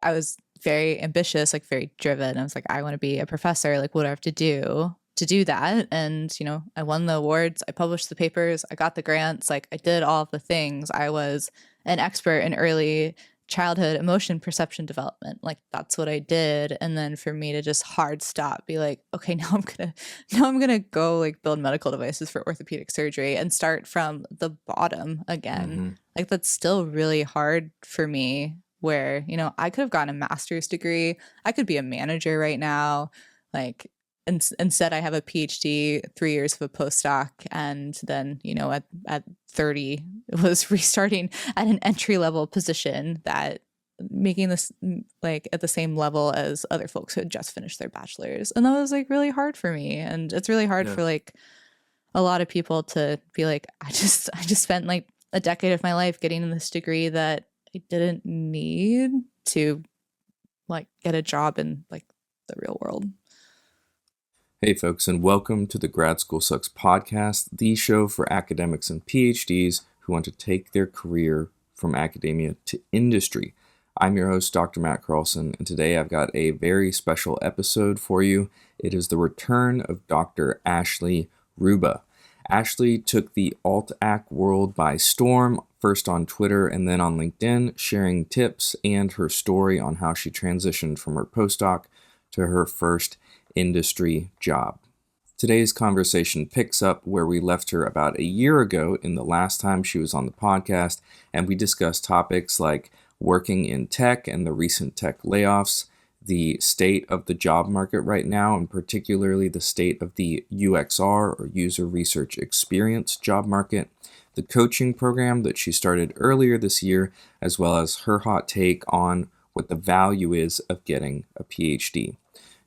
I was very ambitious, like very driven. I was like, I want to be a professor. Like, what do I have to do that? And, I won the awards. I published the papers. I got the grants. Like, I did all of the things. I was an expert in early childhood emotion perception development. Like, that's what I did. And then for me to just hard stop, be like, okay, now I'm gonna go like build medical devices for orthopedic surgery and start from the bottom again. Mm-hmm. Like, that's still really hard for me, where, I could have gotten a master's degree. I could be a manager right now. Like, instead, I have a PhD, 3 years of a postdoc. And then, at 30, it was restarting at an entry level position, that making this like at the same level as other folks who had just finished their bachelor's. And that was like really hard for me. And it's really hard Yeah. for like a lot of people to be like, I just spent like a decade of my life getting this degree that I didn't need to like get a job in like the real world. Hey folks, and welcome to the Grad School Sucks podcast, the show for academics and PhDs who want to take their career from academia to industry. I'm your host, Dr. Matt Carlson, and today I've got a very special episode for you. It is the return of Dr. Ashley Ruba. Ashley took the alt-ac world by storm, first on Twitter and then on LinkedIn, sharing tips and her story on how she transitioned from her postdoc to her first industry job. Today's conversation picks up where we left her about a year ago in the last time she was on the podcast, and we discussed topics like working in tech and the recent tech layoffs, the state of the job market right now, and particularly the state of the UXR or user research experience job market, the coaching program that she started earlier this year, as well as her hot take on what the value is of getting a PhD.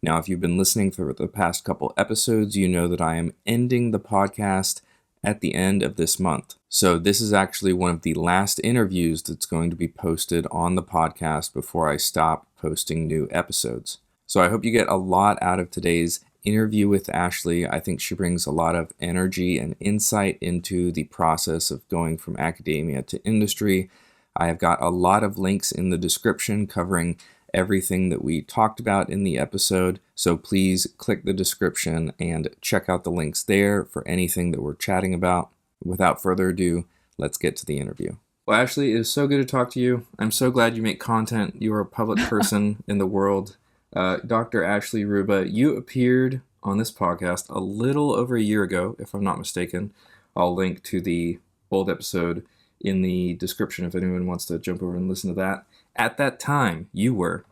Now, if you've been listening for the past couple episodes, you know that I am ending the podcast at the end of this month. So this is actually one of the last interviews that's going to be posted on the podcast before I stop posting new episodes. So I hope you get a lot out of today's interview with Ashley. I think she brings a lot of energy and insight into the process of going from academia to industry. I have got a lot of links in the description covering everything that we talked about in the episode, so please click the description and check out the links there for anything that we're chatting about. Without further ado, let's get to the interview. Well, Ashley, it is so good to talk to you. I'm so glad you make content. You are a public person in the world. Dr. Ashley Ruba, you appeared on this podcast a little over a year ago, if I'm not mistaken. I'll link to the old episode in the description if anyone wants to jump over and listen to that. At that time, you were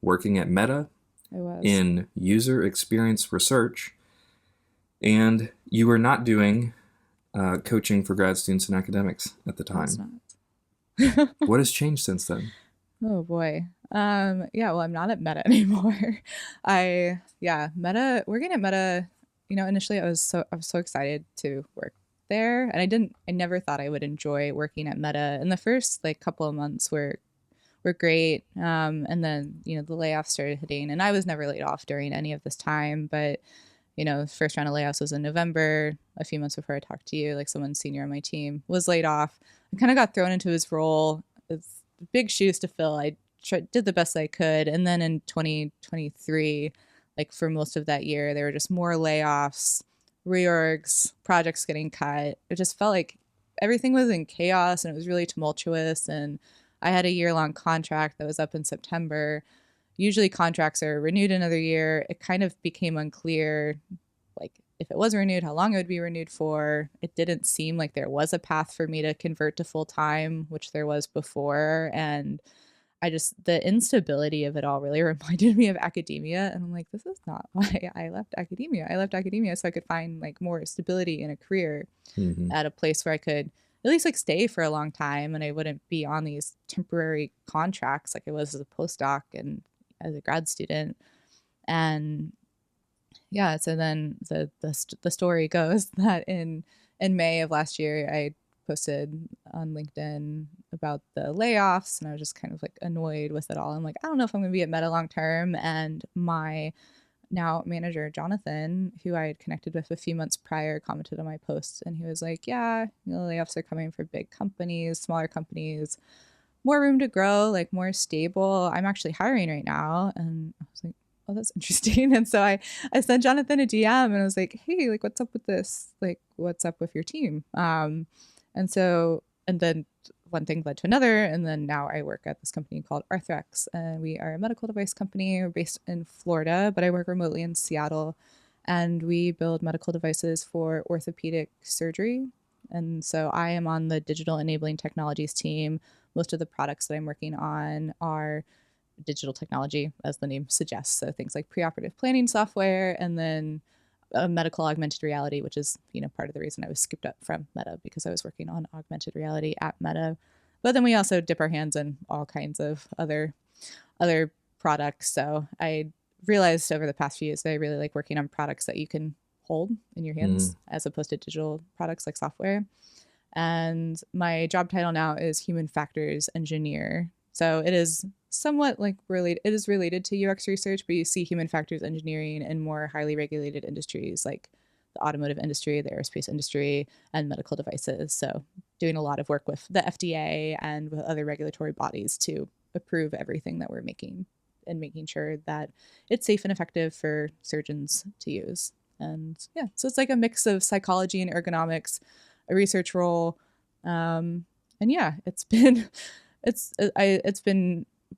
working at Meta in user experience research, and you were not doing coaching for grad students and academics at the time. What has changed since then? Oh boy. Well, I'm not at Meta anymore. Working at Meta, initially I was so excited to work there, and I never thought I would enjoy working at Meta. And the first like couple of months were great. And then, the layoffs started hitting, and I was never laid off during any of this time, but first round of layoffs was in November, a few months before I talked to you. Like, someone senior on my team was laid off. I kind of got thrown into his role. It's big shoes to fill. I did the best I could. And then in 2023, like for most of that year, there were just more layoffs, reorgs, projects getting cut. It just felt like everything was in chaos, and it was really tumultuous. And I had a year-long contract that was up in September. Usually contracts are renewed another year. It kind of became unclear, like, if it was renewed, how long it would be renewed for. It didn't seem like there was a path for me to convert to full-time, which there was before. And the instability of it all really reminded me of academia. And I'm like, this is not why I left academia. I left academia so I could find like more stability in a career at a place where I could at least like stay for a long time, and I wouldn't be on these temporary contracts like I was as a postdoc and as a grad student. And so then the story goes that in May of last year, I posted on LinkedIn about the layoffs, and I was just kind of like annoyed with it all. I'm like, I don't know if I'm gonna be at Meta long term. And my now manager, Jonathan, who I had connected with a few months prior, commented on my post, and he was like, yeah, layoffs are coming for big companies, smaller companies more room to grow, like more stable. I'm actually hiring right now. And I was like, oh, that's interesting. And so I sent Jonathan a DM and I was like, hey, like, what's up with this? Like, what's up with your team? And then one thing led to another. And then now I work at this company called Arthrex. And we are a medical device company. We're based in Florida, but I work remotely in Seattle. And we build medical devices for orthopedic surgery. And so I am on the digital enabling technologies team. Most of the products that I'm working on are digital technology, as the name suggests. So things like preoperative planning software, and then medical augmented reality, which is part of the reason I was scooped up from Meta, because I was working on augmented reality at Meta. But then we also dip our hands in all kinds of other products. So I realized over the past few years that I really like working on products that you can hold in your hands as opposed to digital products like software. And my job title now is human factors engineer. So it is somewhat like related. It is related to UX research, but you see human factors engineering in more highly regulated industries like the automotive industry, the aerospace industry, and medical devices. So doing a lot of work with the FDA and with other regulatory bodies to approve everything that we're making and making sure that it's safe and effective for surgeons to use. And yeah, so it's like a mix of psychology and ergonomics, a research role. And yeah, it's been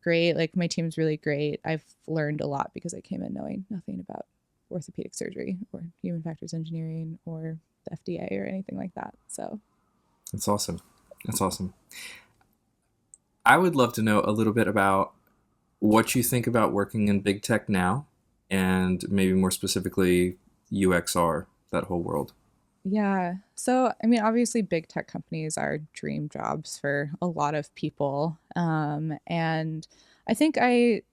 great. Like my team's really great. I've learned a lot because I came in knowing nothing about orthopedic surgery or human factors engineering or the FDA or anything like that. So That's awesome. That's awesome. I would love to know a little bit about what you think about working in big tech now, and maybe more specifically UXR, that whole world. yeah. So, I mean, obviously, big tech companies are dream jobs for a lot of people. And I think it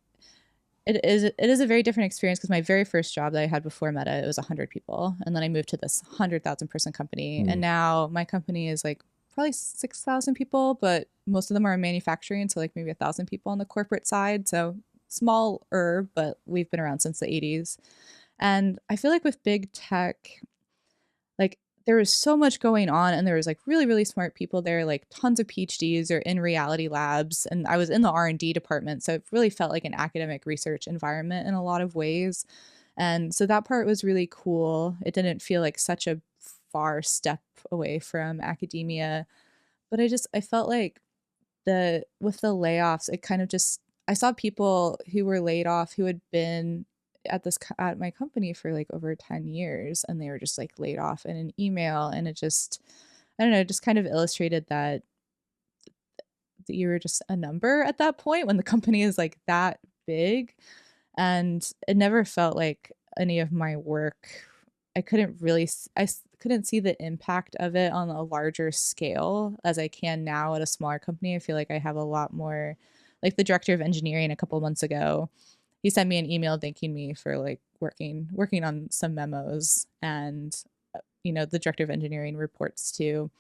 is a very different experience because my very first job that I had before Meta, it was 100 people. And then I moved to this 100,000 person company. And Mm. now my company is like probably 6,000 people, but most of them are in manufacturing. So, like maybe 1,000 people on the corporate side. So, smaller, but we've been around since the 80s. And I feel like with big tech, like there was so much going on and there was like really really smart people there, like tons of PhDs or in reality labs, and I was in the R&D department, so it really felt like an academic research environment in a lot of ways. And so that part was really cool. It didn't feel like such a far step away from academia, but I felt like the with the layoffs, it kind of just I saw people who were laid off who had been at my company for like over 10 years, and they were just like laid off in an email, and it just I don't know, it just kind of illustrated that you were just a number at that point when the company is like that big. And it never felt like any of my work, I couldn't really couldn't see the impact of it on a larger scale as I can now at a smaller company. I feel like I have a lot more, like the director of engineering a couple months ago, he sent me an email thanking me for like working on some memos. And the director of engineering reports to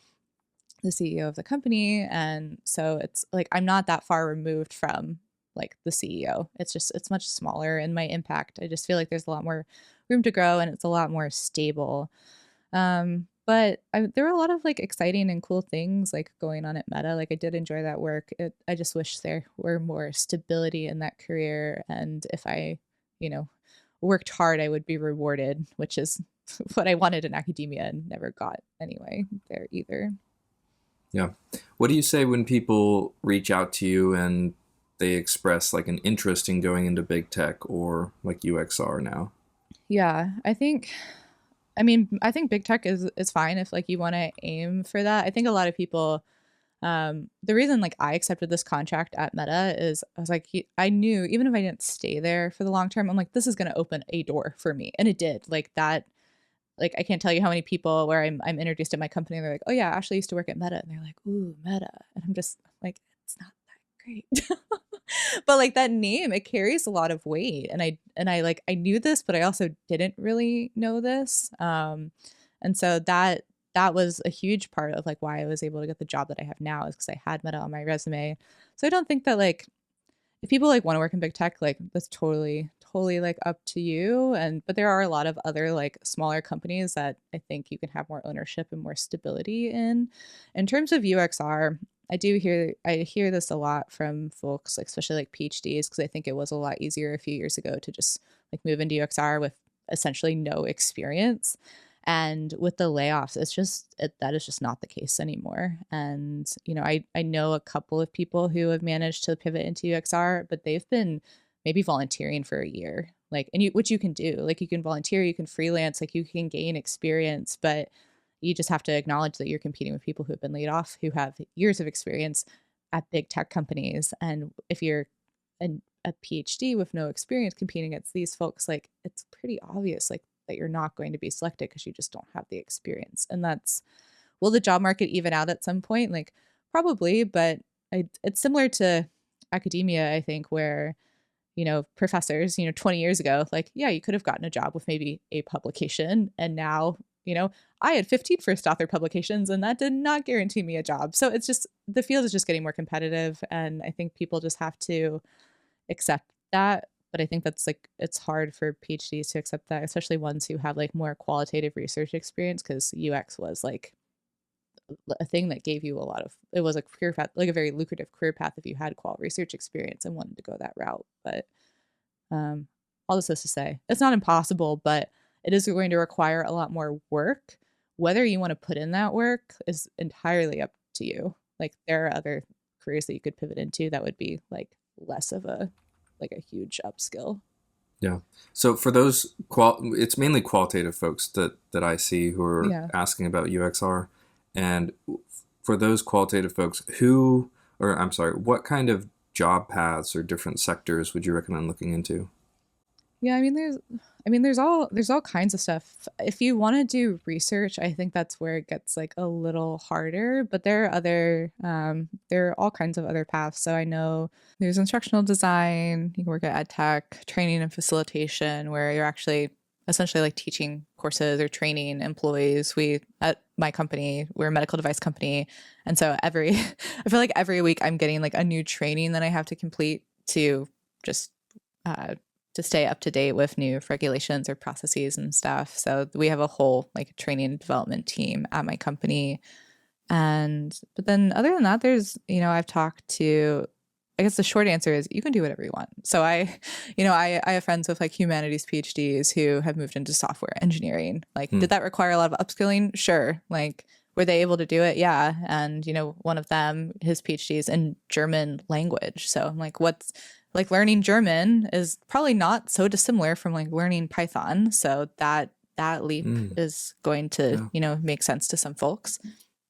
the CEO of the company. And so it's like I'm not that far removed from like the CEO. It's much smaller, and my impact, I just feel like there's a lot more room to grow and it's a lot more stable. But there were a lot of like exciting and cool things like going on at Meta. Like I did enjoy that work. I just wish there were more stability in that career, and if I, you know, worked hard, I would be rewarded, which is what I wanted in academia and never got anyway there either. Yeah. What do you say when people reach out to you and they express like an interest in going into big tech or like UXR now? Yeah, I think big tech is fine if like you want to aim for that. I think a lot of people, the reason like I accepted this contract at Meta is I was like I knew even if I didn't stay there for the long term, I'm like this is going to open a door for me, and it did. Like that, like I can't tell you how many people where I'm introduced at my company and they're like, oh yeah, Ashley used to work at Meta, and they're like, ooh, Meta, and I'm just like, it's not that great. But like that name, it carries a lot of weight, and I like I knew this, but I also didn't really know this. And so that was a huge part of like why I was able to get the job that I have now, is because I had Meta on my resume. So I don't think that like if people like want to work in big tech, like that's totally like up to you. And but there are a lot of other like smaller companies that I think you can have more ownership and more stability in. In terms of UXR, I hear this a lot from folks, like especially like PhDs, because I think it was a lot easier a few years ago to just like move into UXR with essentially no experience. And with the layoffs, that is just not the case anymore. And I know a couple of people who have managed to pivot into UXR, but they've been maybe volunteering for a year, like, which you can do, like you can volunteer, you can freelance, like you can gain experience, but you just have to acknowledge that you're competing with people who have been laid off, who have years of experience at big tech companies. And if you're a PhD with no experience competing against these folks, like it's pretty obvious, like that you're not going to be selected because you just don't have the experience. And will the job market even out at some point? Like probably, but it's similar to academia, I think, where professors, 20 years ago, like, yeah, you could have gotten a job with maybe a publication. And now, I had 15 first author publications and that did not guarantee me a job. So it's just, the field is just getting more competitive. And I think people just have to accept that. But I think that's like, it's hard for PhDs to accept that, especially ones who have like more qualitative research experience, because UX was like a thing that gave you it was a career path, like a very lucrative career path if you had qual research experience and wanted to go that route. But all this is to say, it's not impossible, but it is going to require a lot more work. Whether you want to put in that work is entirely up to you. Like there are other careers that you could pivot into that would be like less of a huge upskill. Yeah. So for those it's mainly qualitative folks that I see who are asking about UXR, and for those qualitative folks, what kind of job paths or different sectors would you recommend looking into? Yeah, there's all kinds of stuff. If you want to do research, I think that's where it gets like a little harder, but there are all kinds of other paths. So I know there's instructional design, you can work at ed tech, training and facilitation, where you're actually essentially like teaching courses or training employees. At my company, we're a medical device company. And so I feel like every week I'm getting like a new training that I have to complete to just, to stay up to date with new regulations or processes and stuff. So we have a whole like training and development team at my company. But then other than that, I've talked to, I guess the short answer is you can do whatever you want. So I have friends with like humanities PhDs who have moved into software engineering. Like, did that require a lot of upskilling? Sure. Like, were they able to do it? Yeah. And, one of them, his PhD is in German language. So I'm like, learning German is probably not so dissimilar from like learning Python. So that leap is going to, make sense to some folks.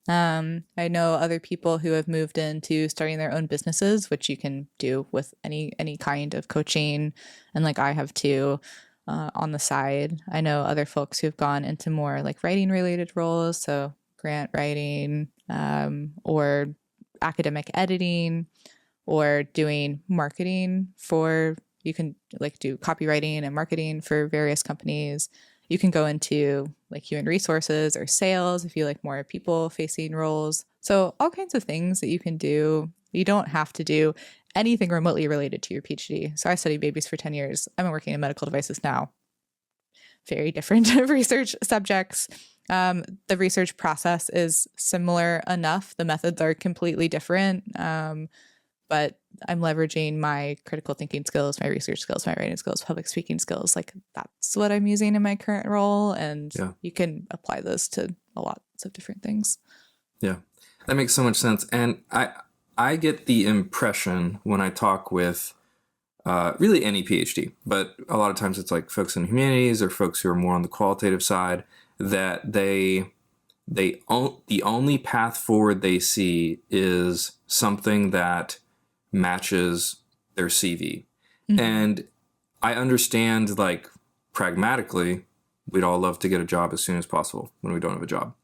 I know other people who have moved into starting their own businesses, which you can do with any kind of coaching. And like I have too, on the side. I know other folks who've gone into more like writing related roles. So grant writing, or academic editing, or doing marketing you can like do copywriting and marketing for various companies. You can go into like human resources or sales if you like more people facing roles. So all kinds of things that you can do. You don't have to do anything remotely related to your PhD. So I studied babies for 10 years. I'm working in medical devices now. Very different research subjects. The research process is similar enough. The methods are completely different. But I'm leveraging my critical thinking skills, my research skills, my writing skills, public speaking skills. Like that's what I'm using in my current role. And you can apply those to a lot of different things. Yeah, that makes so much sense. And I get the impression when I talk with really any PhD, but a lot of times it's like folks in humanities or folks who are more on the qualitative side, that the only path forward they see is something that matches their CV. Mm-hmm. And I understand, like, pragmatically, we'd all love to get a job as soon as possible when we don't have a job.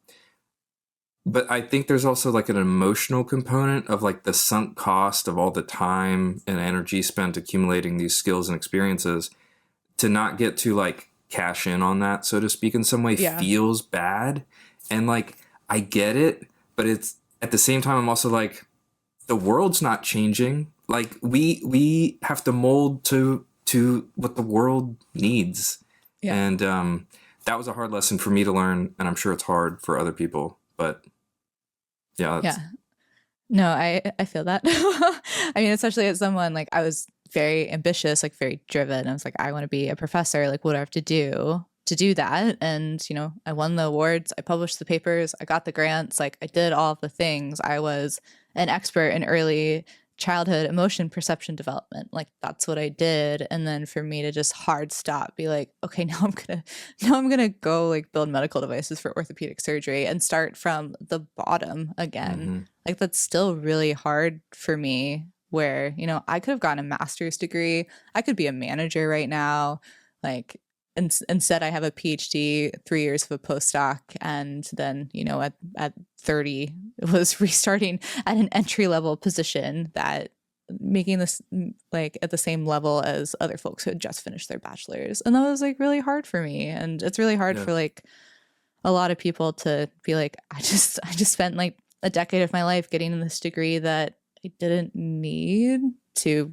But I think there's also like an emotional component of like the sunk cost of all the time and energy spent accumulating these skills and experiences to not get to like cash in on that, so to speak, in some way feels bad. And like, I get it, but it's at the same time, I'm also like, the world's not changing. Like we have to mold to what the world needs. Yeah. And that was a hard lesson for me to learn, and I'm sure it's hard for other people. But yeah. No, I feel that. I mean, especially as someone like I was very ambitious, like very driven. I was like, I want to be a professor. Like, what do I have to do that? And I won the awards. I published the papers. I got the grants. Like, I did all of the things. I was an expert in early childhood emotion perception development. Like, that's what I did. And then for me to just hard stop, be like, okay, now I'm gonna go like build medical devices for orthopedic surgery and start from the bottom again. Mm-hmm. Like that's still really hard for me where, I could have gotten a master's degree. I could be a manager right now. Like instead I have a PhD, 3 years of a postdoc, and then, at 30 it was restarting at an entry level position that making this like at the same level as other folks who had just finished their bachelor's. And that was like really hard for me. And it's really hard Yeah. for like a lot of people to be like, I just spent like a decade of my life getting this degree that I didn't need to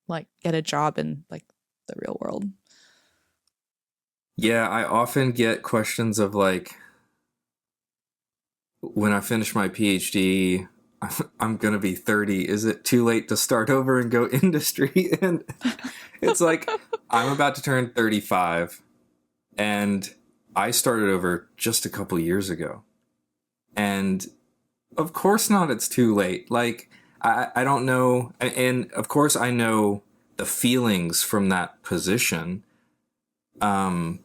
like get a job in like the real world. Yeah, I often get questions of like, when I finish my PhD, I'm going to be 30. Is it too late to start over and go industry? And it's like, I'm about to turn 35 and I started over just a couple years ago. And of course not, it's too late. Like, I don't know. And of course, I know the feelings from that position. Um,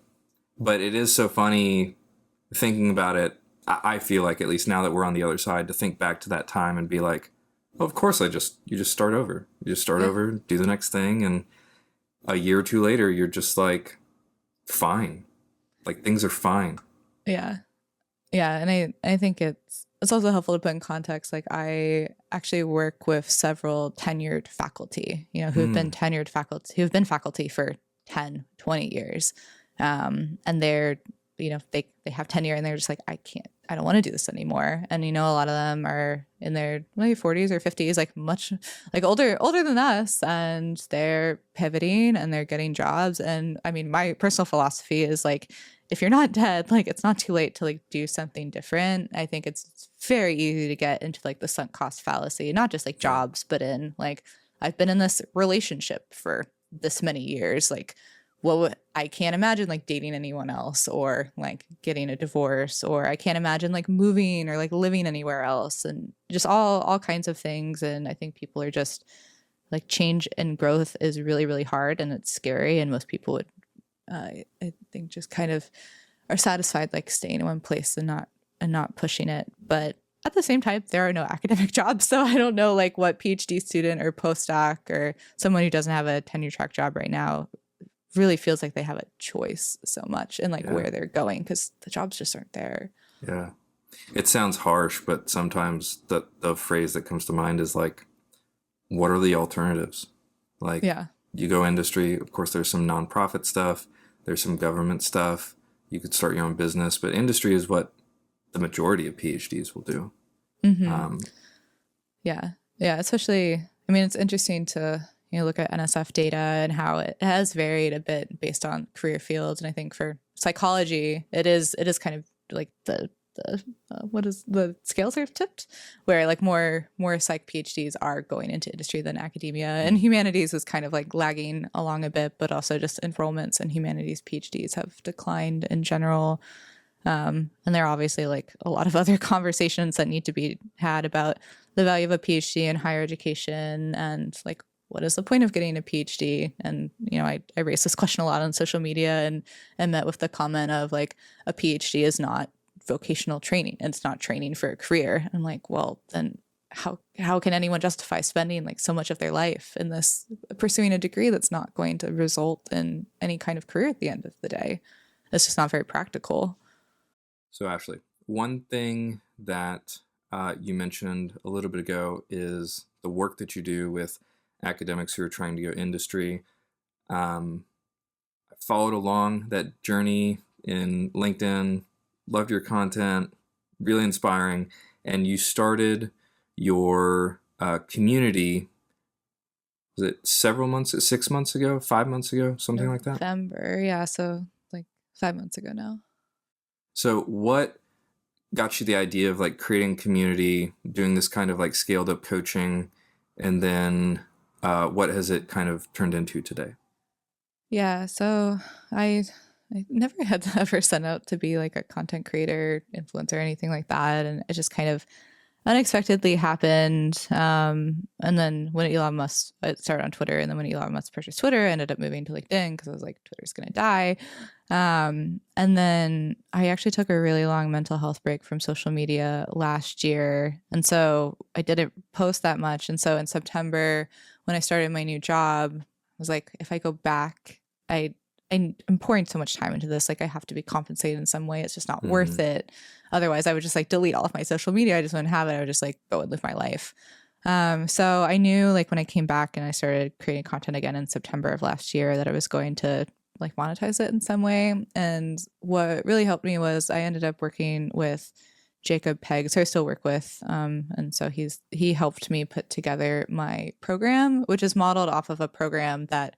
but it is so funny thinking about it. I feel like, at least now that we're on the other side, to think back to that time and be like, well, of course, you just start over. You just start Yeah. over, do the next thing. And a year or two later, you're just like, fine. Like, things are fine. Yeah. Yeah. And I think it's also helpful to put in context. Like I actually work with several tenured faculty, Hmm. who have been faculty for 10, 20 years. And they're, they have tenure and they're just like, I don't want to do this anymore. And, a lot of them are in their maybe 40s or 50s, like much like older than us. And they're pivoting and they're getting jobs. And I mean, my personal philosophy is like, if you're not dead, like it's not too late to like do something different. I think it's very easy to get into like the sunk cost fallacy, not just like Yeah. jobs, but in like, I've been in this relationship for this many years. Like, I can't imagine like dating anyone else or like getting a divorce, or I can't imagine like moving or like living anywhere else, and just all kinds of things. And I think people are just like, change and growth is really really hard and it's scary, and most people would I think just kind of are satisfied like staying in one place and not pushing it. But at the same time, there are no academic jobs, so I don't know like what PhD student or postdoc or someone who doesn't have a tenure track job right now really feels like they have a choice so much in like Yeah. where they're going, because the jobs just aren't there. Yeah. It sounds harsh, but sometimes the phrase that comes to mind is like, what are the alternatives? Like, Yeah. you go industry, of course, there's some nonprofit stuff, there's some government stuff. You could start your own business, but industry is what the majority of PhDs will do. Mm-hmm. Um, Yeah. Yeah. Especially, I mean, it's interesting to, look at NSF data and how it has varied a bit based on career fields. And I think for psychology, it is kind of like what is the scales are tipped, where like more psych PhDs are going into industry than academia, and humanities is kind of like lagging along a bit, but also just enrollments and humanities PhDs have declined in general. And there are obviously like a lot of other conversations that need to be had about the value of a PhD in higher education, and like, what is the point of getting a PhD? And, I raised this question a lot on social media, and met with the comment of like, a PhD is not vocational training and it's not training for a career. I'm like, well, then how can anyone justify spending like so much of their life in this pursuing a degree that's not going to result in any kind of career at the end of the day? It's just not very practical. so, Ashley, one thing that you mentioned a little bit ago is the work that you do with academics who are trying to go industry. Um, I followed along that journey in LinkedIn, loved your content, really inspiring. And you started your community, was it several months, 6 months ago, 5 months ago, something like that? November, yeah, so like 5 months ago now. So, what got you the idea of like creating community, doing this kind of like scaled up coaching, and then what has it kind of turned into today? Yeah, so I never had to ever set out to be like a content creator, influencer, or anything like that, and it just kind of unexpectedly happened. And then when Elon Musk, it started on Twitter, and then when Elon Musk purchased Twitter, I ended up moving to LinkedIn because I was like, Twitter's gonna die. And then I actually took a really long mental health break from social media last year, and so I didn't post that much. And so in September, when I started my new job, I was like, if I go back, I I'm pouring so much time into this. Like, I have to be compensated in some way. It's just not worth Mm-hmm. it. Otherwise, I would just like delete all of my social media. I just wouldn't have it. I would just like go and live my life. So I knew like when I came back and I started creating content again in September of last year that I was going to like monetize it in some way. And what really helped me was I ended up working with Jacob Pegg, so I still work with, and so he helped me put together my program, which is modeled off of a program that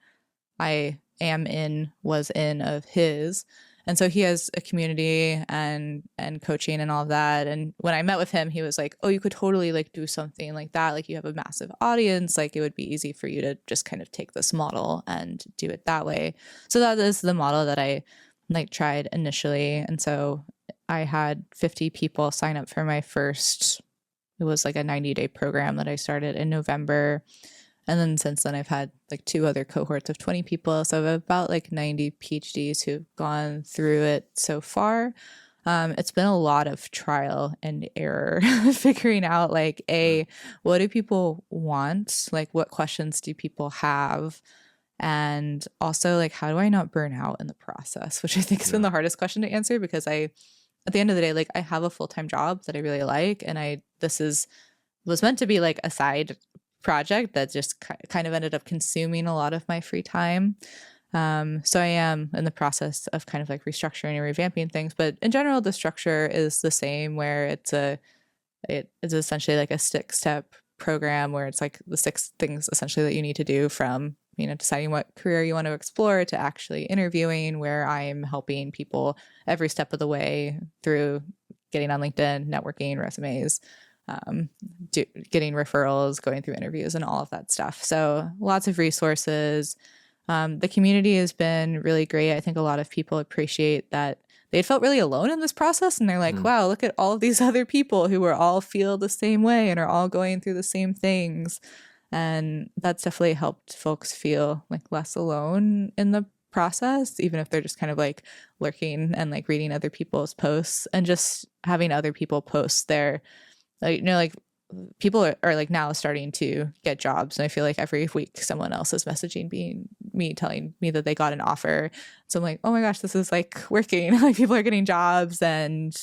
I am in, was in of his. And so he has a community and coaching and all of that. And when I met with him, he was like, "Oh, you could totally like do something like that. Like you have a massive audience. Like it would be easy for you to just kind of take this model and do it that way." So that is the model that I like tried initially. And so I had 50 people sign up for my first, it was like a 90-day program that I started in November. And then since then, I've had like two other cohorts of 20 people. So I've about like 90 PhDs who've gone through it so far. It's been a lot of trial and error, figuring out like, what do people want? Like, what questions do people have? And also, like, how do I not burn out in the process? Which I think has been Yeah. the hardest question to answer because at the end of the day, like, I have a full time job that I really like. And was meant to be like a side project that just kind of ended up consuming a lot of my free time. So I am in the process of kind of like restructuring and revamping things, but in general, the structure is the same where it is essentially like a 6-step program where it's like the 6 things essentially that you need to do from, deciding what career you want to explore to actually interviewing, where I'm helping people every step of the way through getting on LinkedIn, networking, resumes, um, getting referrals, going through interviews, and all of that stuff. So lots of resources. The community has been really great. I think a lot of people appreciate that they felt really alone in this process, and they're like, Mm. wow, look at all of these other people who are all feel the same way and are all going through the same things. And that's definitely helped folks feel like less alone in the process, even if they're just kind of like lurking and like reading other people's posts and just having other people post their, like, like people are like now starting to get jobs, and I feel like every week someone else is messaging me telling me that they got an offer. So I'm like, oh my gosh, this is like working. Like people are getting jobs, and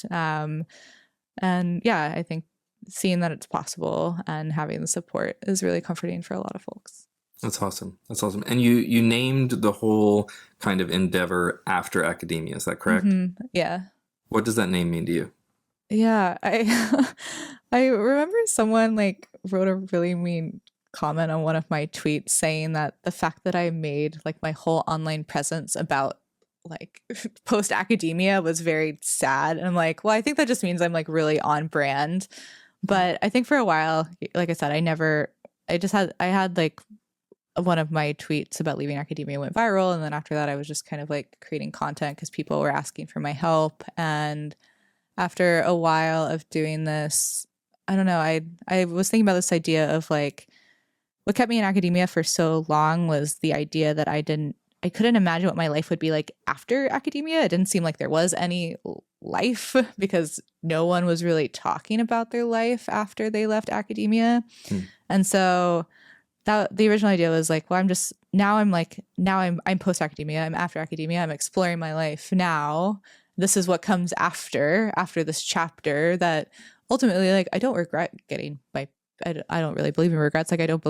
yeah, I think seeing that it's possible and having the support is really comforting for a lot of folks. That's awesome. That's awesome. And you named the whole kind of endeavor after academia. Is that correct? Yeah. What does that name mean to you? Yeah, I I remember someone like wrote a really mean comment on one of my tweets saying that the fact that I made like my whole online presence about like post academia was very sad. And I'm like, well, I think that just means I'm like really on brand. Mm. But I think for a while, like I said, I had like one of my tweets about leaving academia went viral. And then after that, I was just kind of like creating content because people were asking for my help. And after a while of doing this, I don't know, I was thinking about this idea of like what kept me in academia for so long was the idea that I couldn't imagine what my life would be like after academia. It didn't seem like there was any life because no one was really talking about their life after they left academia. Mm. And so that the original idea was like, well, I'm post academia, I'm after academia, I'm exploring my life now. This is what comes after this chapter that ultimately, like, I don't regret getting my, I don't really believe in regrets. Like, I don't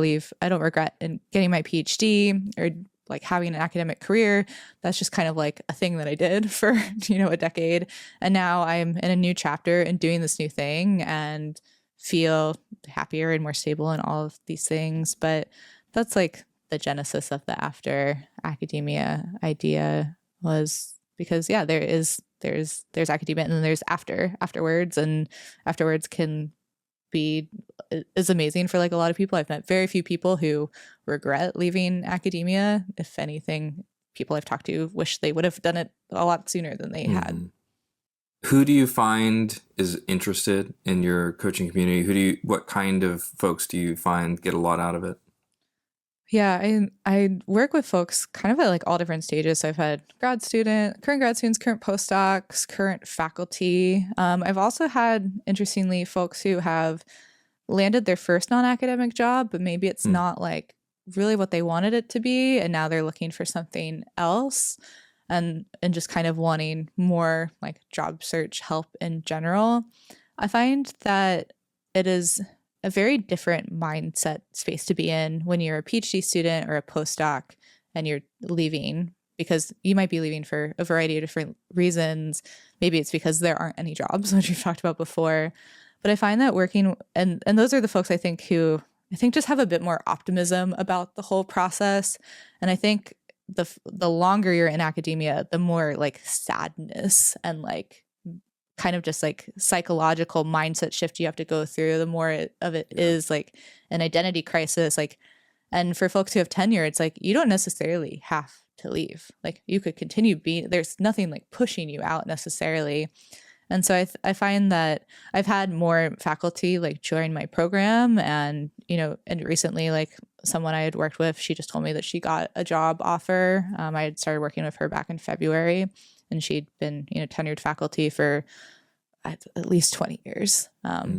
regret in getting my PhD or like having an academic career. That's just kind of like a thing that I did for, a decade. And now I'm in a new chapter and doing this new thing and feel happier and more stable and all of these things. But that's like the genesis of the after academia idea was because, yeah, there's there's academia, and then there's afterwards, and afterwards can be is amazing for like a lot of people. I've met very few people who regret leaving academia. If anything, people I've talked to wish they would have done it a lot sooner than they had. Mm-hmm. Who do you find is interested in your coaching community? What kind of folks do you find get a lot out of it? Yeah, I work with folks kind of at like all different stages. So I've had current grad students, current postdocs, current faculty. I've also had, interestingly, folks who have landed their first non-academic job, but maybe it's not like really what they wanted it to be, and now they're looking for something else, and just kind of wanting more like job search help in general. I find that it is a very different mindset space to be in when you're a PhD student or a postdoc and you're leaving, because you might be leaving for a variety of different reasons. Maybe it's because there aren't any jobs, which we've talked about before. But I find that working, and those are the folks I think who just have a bit more optimism about the whole process. And I think the longer you're in academia, the more like sadness and like kind of just like psychological mindset shift you have to go through, the more of it is like an identity crisis. Like, and for folks who have tenure, it's like you don't necessarily have to leave. Like you could continue being, there's nothing like pushing you out necessarily. And so I find that I've had more faculty like join my program, and and recently, like someone I had worked with, she just told me that she got a job offer. I had started working with her back in February, and she'd been tenured faculty for at least 20 years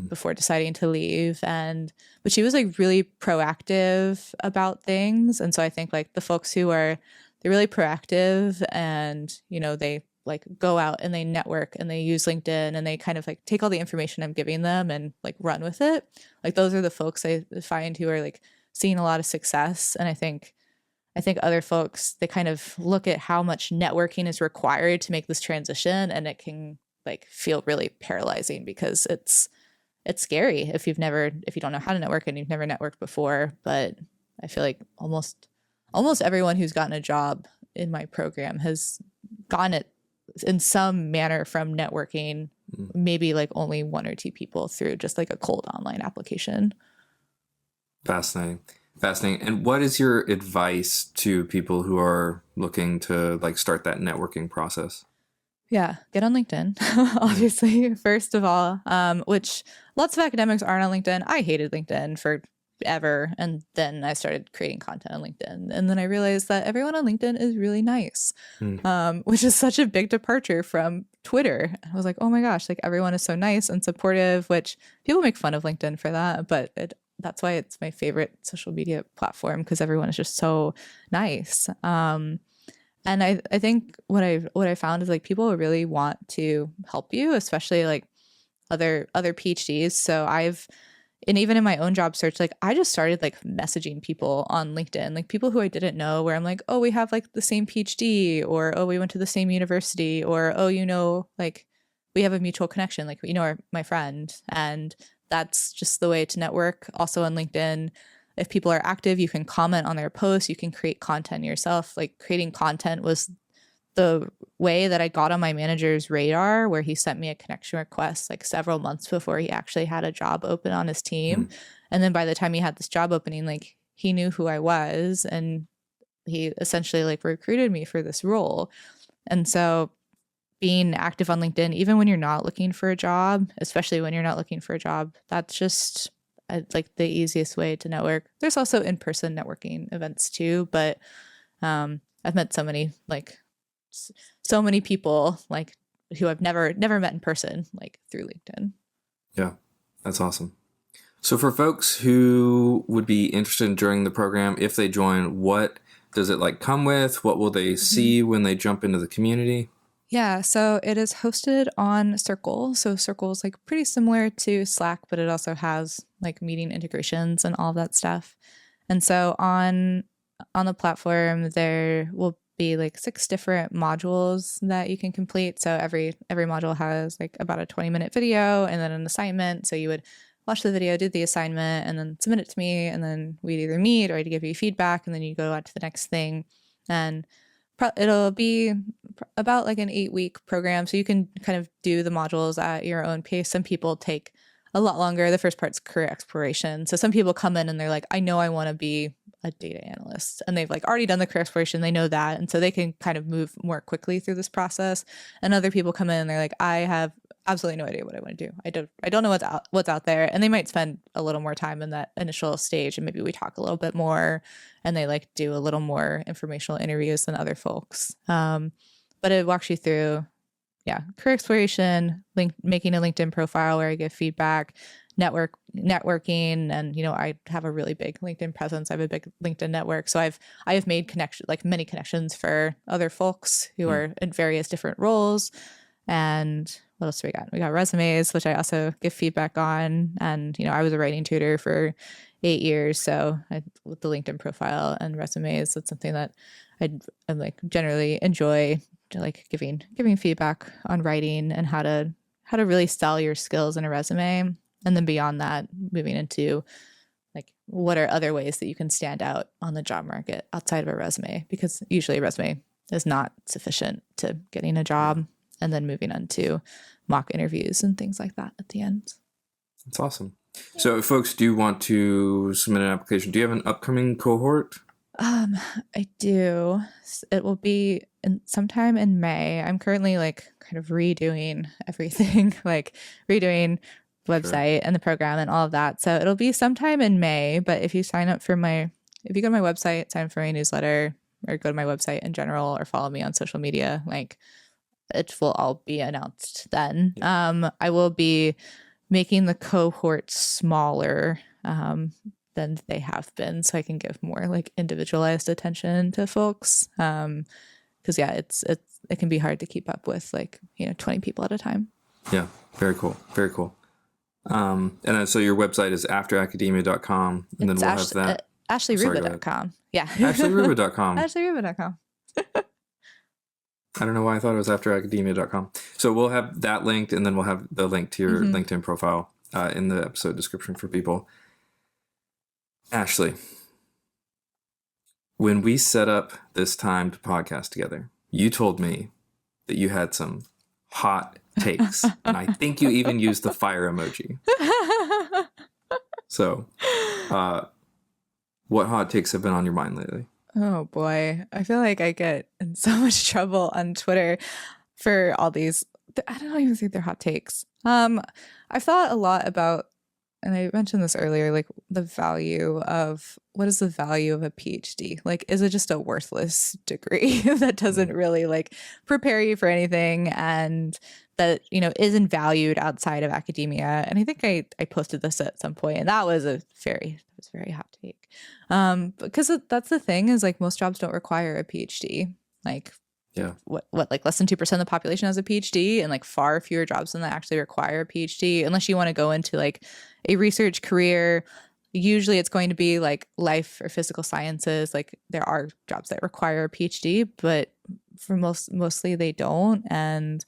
before deciding to leave. But she was like really proactive about things. And so I think like the folks who they're really proactive, and they like go out and they network and they use LinkedIn and they kind of like take all the information I'm giving them and like run with it. Like those are the folks I find who are like seeing a lot of success. And I think other folks, they kind of look at how much networking is required to make this transition, and it can like feel really paralyzing because it's scary if you don't know how to network and you've never networked before. But I feel like almost everyone who's gotten a job in my program has gotten it in some manner from networking, maybe like only one or two people through just like a cold online application. Fascinating. And what is your advice to people who are looking to like start that networking process? Yeah, get on LinkedIn, obviously, first of all, which lots of academics aren't on LinkedIn. I hated LinkedIn forever. And then I started creating content on LinkedIn. And then I realized that everyone on LinkedIn is really nice, which is such a big departure from Twitter. I was like, oh my gosh, like everyone is so nice and supportive, which people make fun of LinkedIn for that. But that's why it's my favorite social media platform, because everyone is just so nice. And I think what I found is like people really want to help you, especially like other PhDs. So and even in my own job search, like I just started like messaging people on LinkedIn, like people who I didn't know, where I'm like, oh, we have like the same PhD, or oh, we went to the same university, or oh, like we have a mutual connection, like my friend. And that's just the way to network. Also on LinkedIn, if people are active, you can comment on their posts, you can create content yourself. Like creating content was the way that I got on my manager's radar, where he sent me a connection request like several months before he actually had a job open on his team. And then by the time he had this job opening, like he knew who I was, and he essentially like recruited me for this role. And so being active on LinkedIn, even when you're not looking for a job, especially when you're not looking for a job, that's just like the easiest way to network. There's also in-person networking events too, but I've met so many people like who I've never met in person, like through LinkedIn. Yeah, that's awesome. So for folks who would be interested in joining the program, if they join, what does it like come with? What will they see when they jump into the community? Yeah, so it is hosted on Circle. So Circle is like pretty similar to Slack, but it also has like meeting integrations and all of that stuff. And so on the platform, there will be like 6 different modules that you can complete. So every module has like about a 20-minute video and then an assignment. So you would watch the video, do the assignment, and then submit it to me, and then we'd either meet or I'd give you feedback, and then you go on to the next thing. And it'll be about like an 8-week program. So you can kind of do the modules at your own pace. Some people take a lot longer. The first part's career exploration. So some people come in and they're like, I know I want to be a data analyst, and they've like already done the career exploration. They know that. And so they can kind of move more quickly through this process. And other people come in and they're like, I have absolutely no idea what I want to do. I don't know what's out there. And they might spend a little more time in that initial stage, and maybe we talk a little bit more, and they like do a little more informational interviews than other folks. But it walks you through, yeah, career exploration, making a LinkedIn profile where I give feedback, networking, and I have a really big LinkedIn presence. I have a big LinkedIn network, so I have made many connections for other folks who are in various different roles. And what else do we got? We got resumes, which I also give feedback on. And I was a writing tutor for 8 years, so with the LinkedIn profile and resumes, that's something that I like generally enjoy, like giving feedback on writing and how to really sell your skills in a resume. And then beyond that, moving into like what are other ways that you can stand out on the job market outside of a resume, because usually a resume is not sufficient to getting a job. And then moving on to mock interviews and things like that at the end. That's awesome. So if folks do want to submit an application, do you have an upcoming cohort? I do. It will be sometime in May. I'm currently like kind of redoing everything, like redoing the website and the program and all of that. So it'll be sometime in May. But if you go to my website, sign up for my newsletter, or go to my website in general, or follow me on social media, like it will all be announced then. I will be making the cohort smaller than they have been, so I can give more like individualized attention to folks. Because it can be hard to keep up with 20 people at a time. Yeah, very cool, very cool. And so your website is afteracademia.com, and then we'll have that. AshleyRuba.com. Yeah. AshleyRuba.com. AshleyRuba.com. I don't know why I thought it was afteracademia.com. So we'll have that linked, and then we'll have the link to your LinkedIn profile in the episode description for people. Ashley, when we set up this time to podcast together, you told me that you had some hot takes, and I think you even used the fire emoji. So, what hot takes have been on your mind lately? Oh boy, I feel like I get in so much trouble on Twitter for all these. I don't even think they're hot takes. I've thought a lot about, and I mentioned this earlier, like the value of, what is the value of a PhD? Like, is it just a worthless degree that doesn't really like prepare you for anything, and that isn't valued outside of academia? And I think I posted this at some point, and that was very hot take. Because that's the thing, is like most jobs don't require a PhD. Like, yeah, what like less than 2% of the population has a PhD, and like far fewer jobs than that actually require a PhD, unless you want to go into like a research career. Usually it's going to be like life or physical sciences. Like there are jobs that require a PhD, but for mostly they don't. And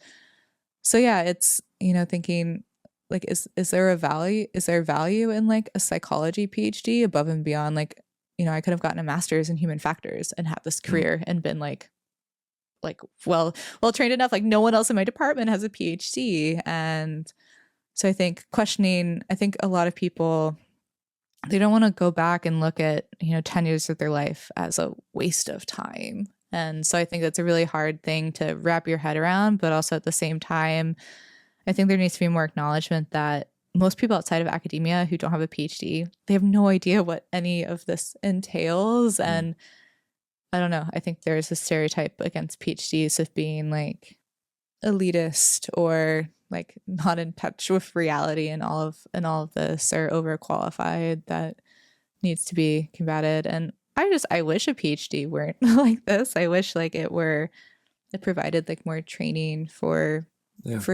so yeah, it's thinking like, is there value in like a psychology PhD above and beyond like, I could have gotten a master's in human factors and have this career and been like well trained enough. Like no one else in my department has a PhD. And so I think a lot of people, they don't want to go back and look at 10 years of their life as a waste of time. And so I think that's a really hard thing to wrap your head around. But also at the same time, I think there needs to be more acknowledgement that most people outside of academia who don't have a PhD, they have no idea what any of this entails. And I don't know, I think there's a stereotype against PhDs of being like elitist or like not in touch with reality, and all of this, or overqualified, that needs to be combated. And I wish a PhD weren't like this. I wish like it provided like more training for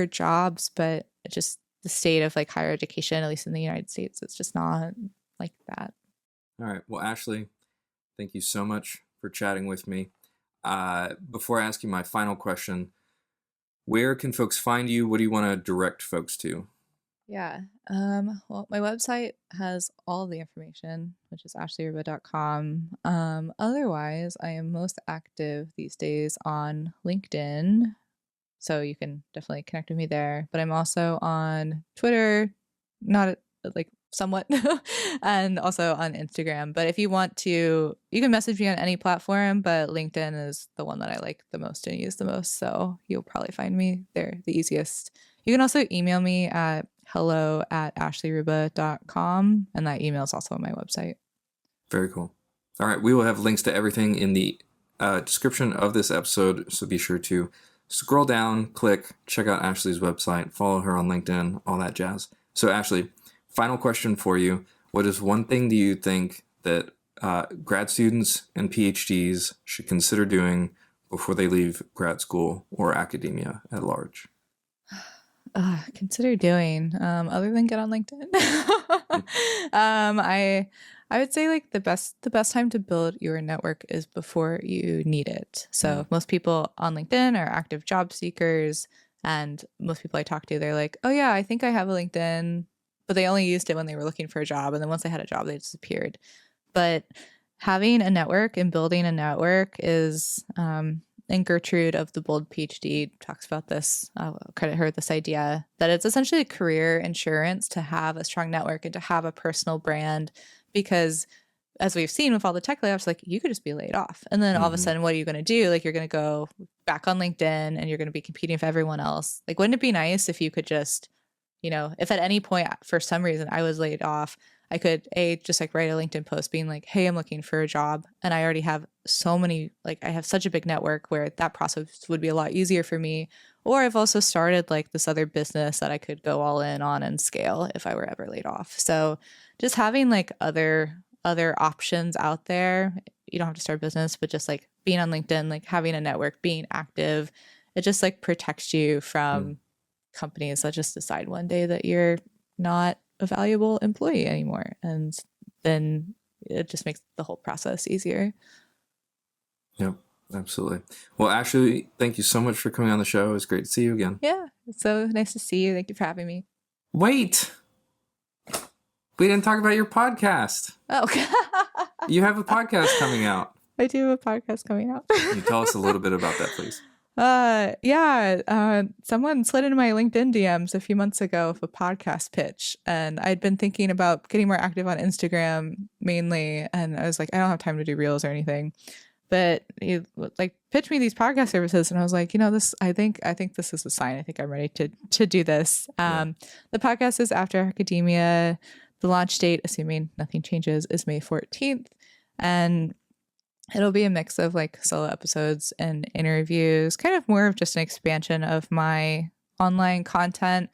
jobs, but just the state of like higher education, at least in the United States, it's just not like that. All right. Well, Ashley, thank you so much for chatting with me. Before I ask you my final question, where can folks find you? What do you want to direct folks to? Yeah. Well, my website has all the information, which is ashleyruba.com. Otherwise, I am most active these days on LinkedIn. So you can definitely connect with me there. But I'm also on Twitter, not like somewhat, and also on Instagram. But if you want to, you can message me on any platform, but LinkedIn is the one that I like the most and use the most. So you'll probably find me there the easiest. You can also email me at hello@ashleyruba.com. And that email is also on my website. Very cool. All right. We will have links to everything in the description of this episode. So be sure to scroll down, click, check out Ashley's website, follow her on LinkedIn, all that jazz. So, Ashley, final question for you. What is one thing do you think that grad students and PhDs should consider doing before they leave grad school or academia at large? Consider doing other than get on LinkedIn. I would say like the best time to build your network is before you need it. So most people on LinkedIn are active job seekers, and most people I talk to, they're like, oh yeah, I think I have a LinkedIn, but they only used it when they were looking for a job, and then once they had a job they disappeared. But having a network and building a network is and Gertrude of the Bold PhD talks about this. I'll credit her this idea that it's essentially a career insurance to have a strong network and to have a personal brand, because as we've seen with all the tech layoffs, like you could just be laid off. And then all of a sudden, what are you going to do? Like you're going to go back on LinkedIn and you're going to be competing with everyone else. Like, wouldn't it be nice if you could just, if at any point for some reason I was laid off, I could just like write a LinkedIn post being like, hey, I'm looking for a job. And I already have so many, like I have such a big network where that process would be a lot easier for me. Or I've also started like this other business that I could go all in on and scale if I were ever laid off. So just having like other options out there. You don't have to start a business, but just like being on LinkedIn, like having a network, being active, it just like protects you from companies that just decide one day that you're not a valuable employee anymore. And then it just makes the whole process easier. Yep, absolutely. Well, Ashley, thank you so much for coming on the show. It was great to see you again. Yeah, it's so nice to see you. Thank you for having me. Wait! We didn't talk about your podcast. Oh, You have a podcast coming out. I do have a podcast coming out. Can you tell us a little bit about that, please? Someone slid into my LinkedIn DMs a few months ago with a podcast pitch, and I'd been thinking about getting more active on Instagram mainly, and I was like, I don't have time to do reels or anything. But he like pitched me these podcast services, and I was like, this. I think this is a sign. I think I'm ready to do this. The podcast is After Academia. The launch date, assuming nothing changes, is May 14th, and it'll be a mix of like solo episodes and interviews, kind of more of just an expansion of my online content.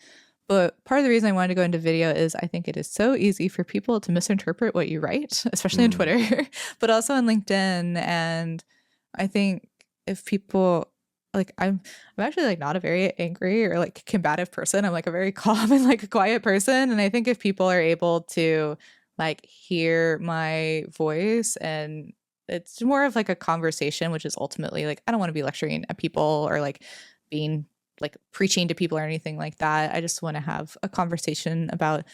But part of the reason I wanted to go into video is I think it is so easy for people to misinterpret what you write, especially on Twitter, but also on LinkedIn. And I think if people like, I'm actually like not a very angry or like combative person. I'm like a very calm and like a quiet person. And I think if people are able to like hear my voice, and it's more of like a conversation, which is ultimately like, I don't want to be lecturing at people or like being like preaching to people or anything like that. I just want to have a conversation about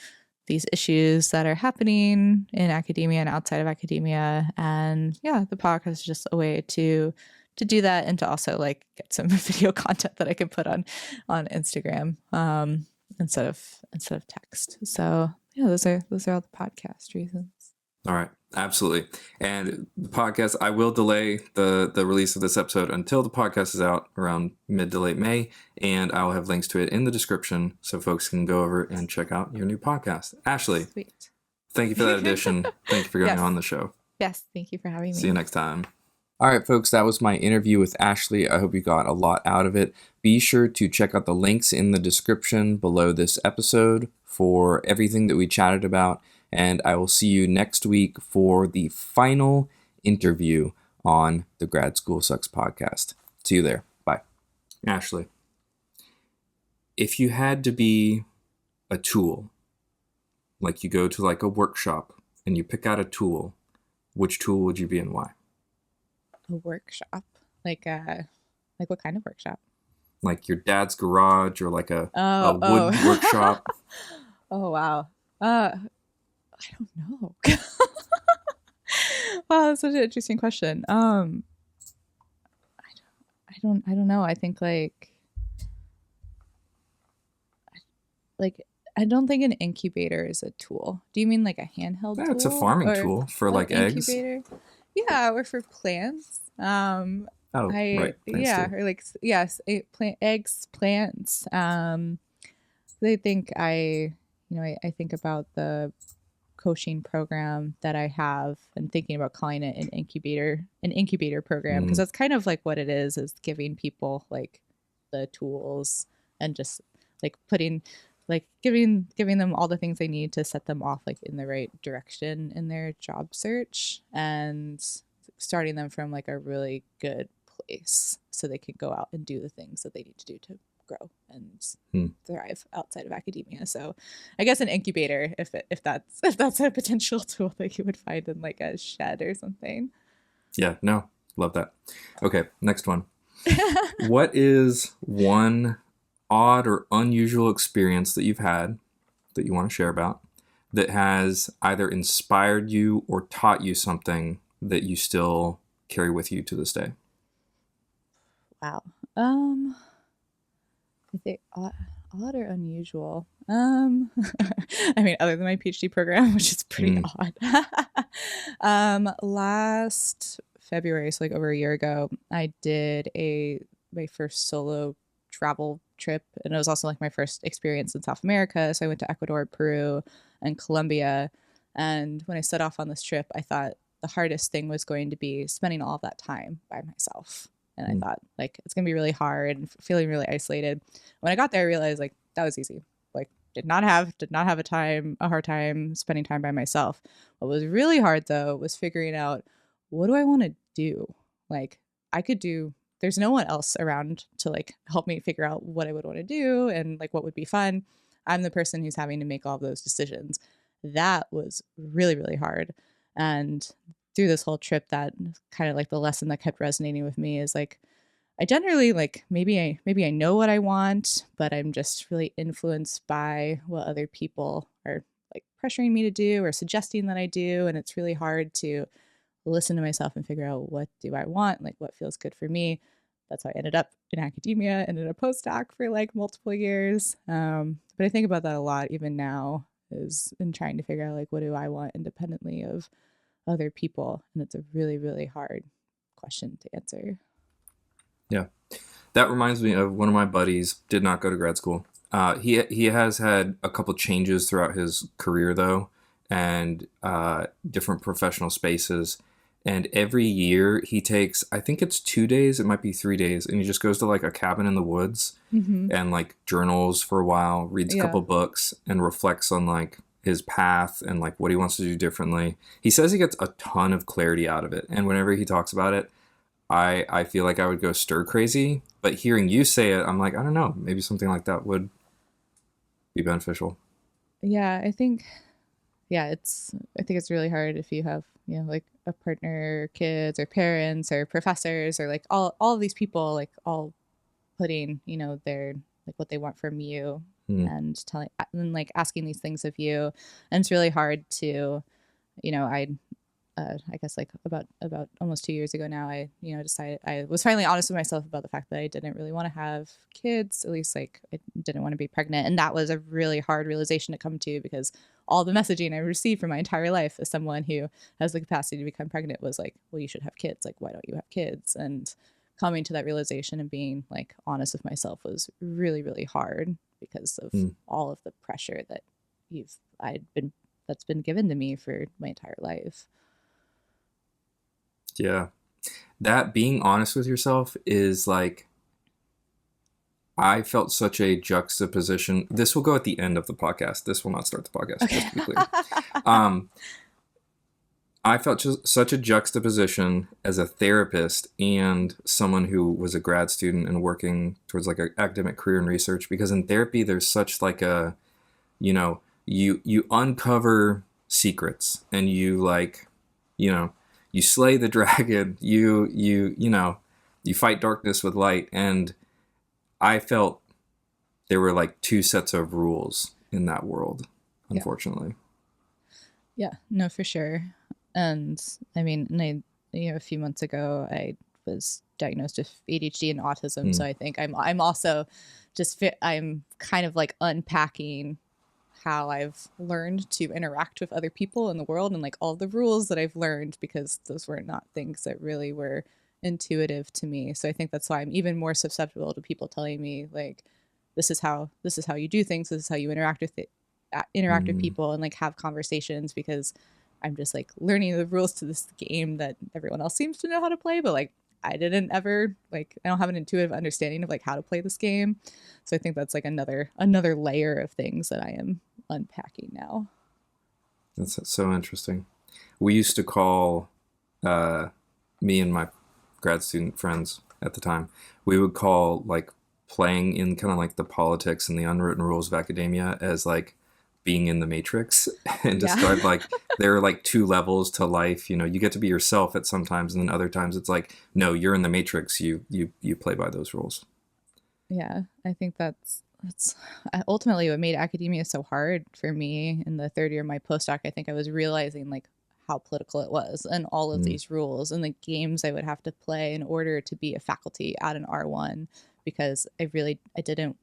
these issues that are happening in academia and outside of academia. And yeah, the podcast is just a way to do that, and to also like get some video content that I can put on Instagram instead of text. So yeah, those are all the podcast reasons. All right. Absolutely. And the podcast, I will delay the release of this episode until the podcast is out around mid to late May, and I will have links to it in the description so folks can go over and check out your new podcast. Ashley, Sweet. Thank you for that addition. Thank you for going on the show. Yes, thank you for having me. See you next time. All right, folks, that was my interview with Ashley. I hope you got a lot out of it. Be sure to check out the links in the description below this episode for everything that we chatted about. And I will see you next week for the final interview on the Grad School Sucks podcast. See you there. Bye. Ashley, if you had to be a tool, like you go to like a workshop and you pick out a tool, which tool would you be and why? A workshop? Like what kind of workshop? Like your dad's garage or like a wood workshop? Oh wow. I don't know. Wow, that's such an interesting question. I don't know. I think like I don't think an incubator is a tool. Do you mean like a handheld Yeah, it's a tool farming or tool for an like eggs. incubator? Yeah, or for plants. Oh, I right, plants yeah, too. or like yes, plant eggs, plants. I think I think about the coaching program that I have and thinking about calling it an incubator program because Mm, that's kind of like what it is giving people like the tools and just like putting like giving them all the things they need to set them off like in the right direction in their job search and starting them from like a really good place so they can go out and do the things that they need to do to grow and mm. thrive outside of academia. So I guess an incubator, if that's a potential tool that you would find in like a shed or something. Yeah, no, love that. Okay, next one. What is one odd or unusual experience that you've had that you want to share about that has either inspired you or taught you something that you still carry with you to this day? Wow. Um, I think odd or unusual. I mean, other than my PhD program, which is pretty Mm, odd. Last February, so like over a year ago, I did a my first solo travel trip, and it was also like my first experience in South America. So I went to Ecuador, Peru, and Colombia. And when I set off on this trip, I thought the hardest thing was going to be spending all of that time by myself. And I mm, thought like it's gonna be really hard and feeling really isolated. When I got there, I realized like that was easy. Like did not have a hard time spending time by myself. What was really hard though was figuring out what do I want to do. Like I could do. There's no one else around to like help me figure out what I would want to do and like what would be fun. I'm the person who's having to make all of those decisions. That was really really hard. And through this whole trip, that kind of like the lesson that kept resonating with me is like I generally like maybe I know what I want, but I'm just really influenced by what other people are like pressuring me to do or suggesting that I do, and it's really hard to listen to myself and figure out what do I want, like what feels good for me. That's how I ended up in academia and in a postdoc for like multiple years. But I think about that a lot even now, is in trying to figure out like what do I want independently of other people, and it's a really really hard question to answer. yeah. That reminds me of one of my buddies. Did not go to grad school. He has had a couple changes throughout his career though, and different professional spaces. And every year he takes, I think it's 2 days, it might be 3 days, and he just goes to like a cabin in the woods Mm-hmm. and like journals for a while, reads a Yeah. couple books, and reflects on like his path and like what he wants to do differently. He says he gets a ton of clarity out of it, and whenever he talks about it, I feel like I would go stir crazy. But hearing you say it, I'm like, I don't know, maybe something like that would be beneficial. Yeah, I think it's really hard if you have, you know, like a partner, kids or parents or professors or like all of these people like all putting, you know, their like what they want from you Hmm. and telling and like asking these things of you. And it's really hard to, you know, I guess like about almost 2 years ago now, I decided I was finally honest with myself about the fact that I didn't really want to have kids. At least like I didn't want to be pregnant, and that was a really hard realization to come to because all the messaging I received for my entire life as someone who has the capacity to become pregnant was like, well, you should have kids. Like, why don't you have kids? And coming to that realization and being like honest with myself was really really hard because of Hmm. all of the pressure that you've I'd been that's been given to me for my entire life. Yeah. That being honest with yourself is like, I felt such a juxtaposition. This will go at the end of the podcast. This will not start the podcast, Okay. just to be clear. Um, I felt just such a juxtaposition as a therapist and someone who was a grad student and working towards like an academic career in research, because in therapy there's such like a, you uncover secrets and you like, you know, you slay the dragon, you fight darkness with light. And I felt there were like two sets of rules in that world. Yeah. unfortunately. Yeah, no, for sure. And I mean, a few months ago, I was diagnosed with ADHD and autism. Mm, So I think I'm also I'm kind of like unpacking how I've learned to interact with other people in the world and like all the rules that I've learned because those were not things that really were intuitive to me. So I think that's why I'm even more susceptible to people telling me like this is how you do things, this is how you interact with mm, people and like have conversations because I'm just like learning the rules to this game that everyone else seems to know how to play, but like I didn't ever like I don't have an intuitive understanding of like how to play this game. So I think that's like another layer of things that I am unpacking now. that's so interesting. We used to call uh, me and my grad student friends at the time. We would call like playing in kind of like the politics and the unwritten rules of academia as like being in the matrix and Yeah. describe like there are like two levels to life. You know, you get to be yourself at sometimes, and then other times it's like no, you're in the matrix. You play by those rules. Yeah. I think that's ultimately what made academia so hard for me in the third year of my postdoc. I think I was realizing like how political it was and all of Mm, these rules and the games I would have to play in order to be a faculty at an R1 because I didn't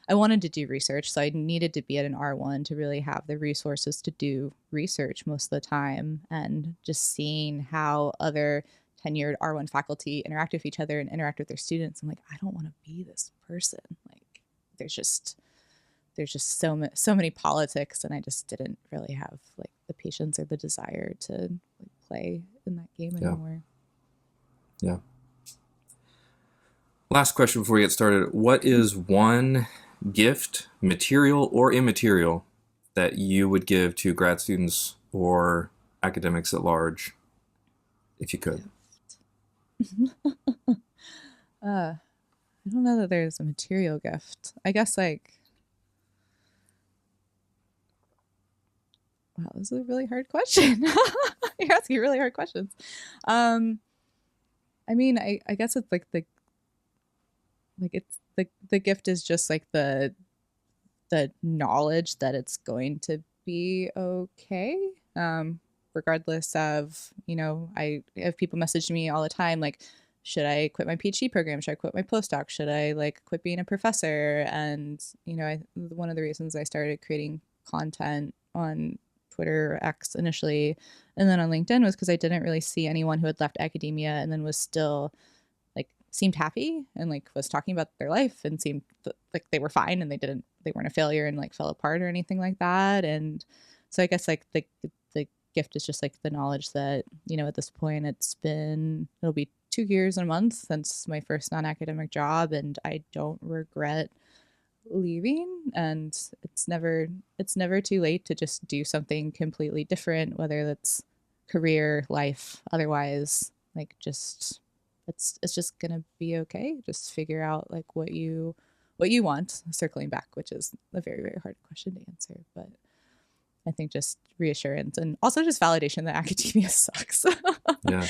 I wanted to do research, so I needed to be at an R1 to really have the resources to do research most of the time. And just seeing how other tenured R1 faculty interact with each other and interact with their students, I'm like, I don't want to be this person. Like, there's just so many politics, and I just didn't really have like the patience or the desire to like play in that game yeah, anymore. yeah. Last question before we get started. What is one gift, material or immaterial, that you would give to grad students or academics at large if you could? uh I don't know that there's a material gift. I guess like wow, this is a really hard question. You're asking really hard questions. Um, I mean, I guess it's like the gift is just like the knowledge that it's going to be okay. Regardless of, I have people message me all the time like, should I quit my PhD program? Should I quit my postdoc? Should I like quit being a professor? And one of the reasons I started creating content on Twitter or X initially, and then on LinkedIn was because I didn't really see anyone who had left academia and then was still like seemed happy and like was talking about their life and seemed like they were fine and they weren't a failure and like fell apart or anything like that. And so I guess like the gift is just like the knowledge that at this point it'll be 2 years and a month since my first non-academic job, and I don't regret leaving. And it's never too late to just do something completely different, whether that's career, life, otherwise. Like just it's just gonna be okay. Just figure out like what you want, circling back, which is a very, very hard question to answer. But I think just reassurance and also just validation that academia sucks. Yeah,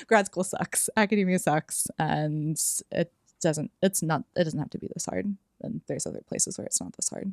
grad school sucks, academia sucks, and it doesn't have to be this hard, and there's other places where it's not this hard.